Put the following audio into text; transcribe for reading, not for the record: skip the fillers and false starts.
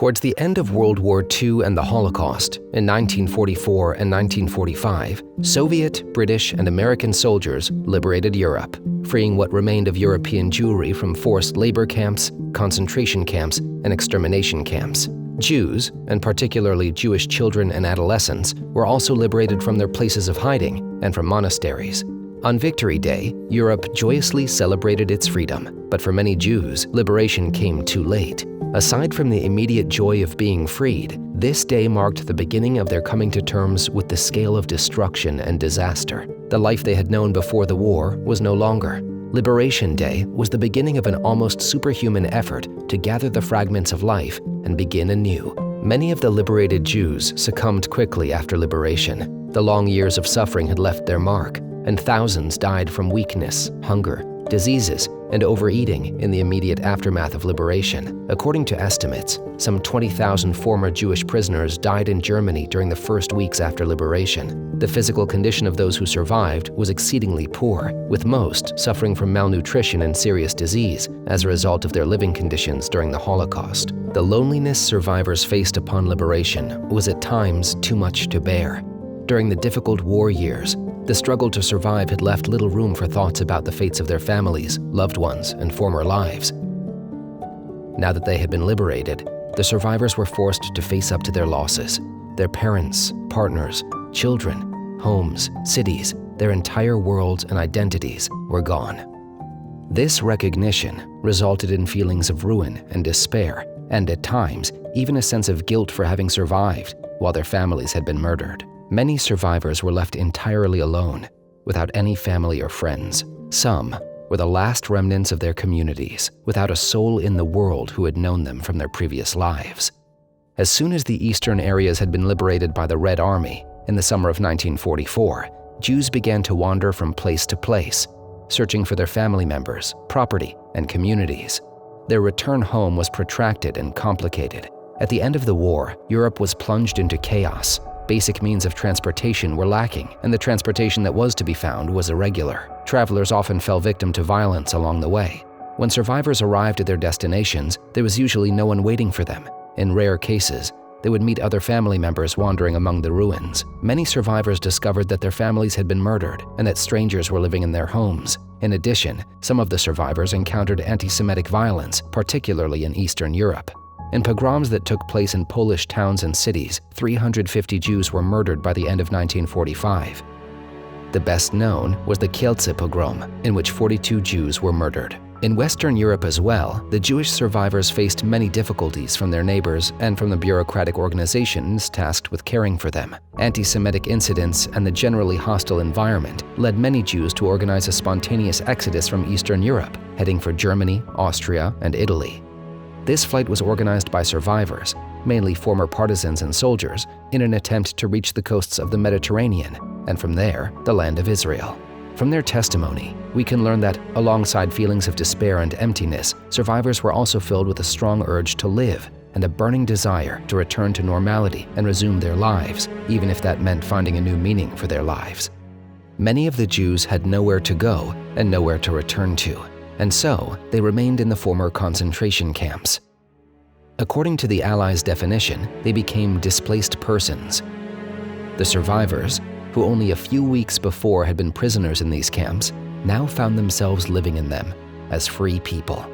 Towards the end of World War II and the Holocaust, in 1944 and 1945, Soviet, British, and American soldiers liberated Europe, freeing what remained of European Jewry from forced labor camps, concentration camps, and extermination camps. Jews, and particularly Jewish children and adolescents, were also liberated from their places of hiding and from monasteries. On Victory Day, Europe joyously celebrated its freedom, but for many Jews, liberation came too late. Aside from the immediate joy of being freed, this day marked the beginning of their coming to terms with the scale of destruction and disaster. The life they had known before the war was no longer. Liberation Day was the beginning of an almost superhuman effort to gather the fragments of life and begin anew. Many of the liberated Jews succumbed quickly after liberation. The long years of suffering had left their mark, and thousands died from weakness, hunger, diseases, and overeating in the immediate aftermath of liberation. According to estimates, some 20,000 former Jewish prisoners died in Germany during the first weeks after liberation. The physical condition of those who survived was exceedingly poor, with most suffering from malnutrition and serious disease as a result of their living conditions during the Holocaust. The loneliness survivors faced upon liberation was at times too much to bear. During the difficult war years, the struggle to survive had left little room for thoughts about the fates of their families, loved ones, and former lives. Now that they had been liberated, the survivors were forced to face up to their losses. Their parents, partners, children, homes, cities, their entire worlds and identities were gone. This recognition resulted in feelings of ruin and despair, and at times, even a sense of guilt for having survived while their families had been murdered. Many survivors were left entirely alone, without any family or friends. Some were the last remnants of their communities, without a soul in the world who had known them from their previous lives. As soon as the eastern areas had been liberated by the Red Army in the summer of 1944, Jews began to wander from place to place, searching for their family members, property, and communities. Their return home was protracted and complicated. At the end of the war, Europe was plunged into chaos. Basic means of transportation were lacking, and the transportation that was to be found was irregular. Travelers often fell victim to violence along the way. When survivors arrived at their destinations, there was usually no one waiting for them. In rare cases, they would meet other family members wandering among the ruins. Many survivors discovered that their families had been murdered and that strangers were living in their homes. In addition, some of the survivors encountered anti-Semitic violence, particularly in Eastern Europe. In pogroms that took place in Polish towns and cities, 350 Jews were murdered by the end of 1945. The best known was the Kielce pogrom, in which 42 Jews were murdered. In Western Europe as well, the Jewish survivors faced many difficulties from their neighbors and from the bureaucratic organizations tasked with caring for them. Anti-Semitic incidents and the generally hostile environment led many Jews to organize a spontaneous exodus from Eastern Europe, heading for Germany, Austria, and Italy. This flight was organized by survivors, mainly former partisans and soldiers, in an attempt to reach the coasts of the Mediterranean, and from there, the land of Israel. From their testimony, we can learn that, alongside feelings of despair and emptiness, survivors were also filled with a strong urge to live and a burning desire to return to normality and resume their lives, even if that meant finding a new meaning for their lives. Many of the Jews had nowhere to go and nowhere to return to, and so they remained in the former concentration camps. According to the Allies' definition, they became displaced persons. The survivors, who only a few weeks before had been prisoners in these camps, now found themselves living in them as free people.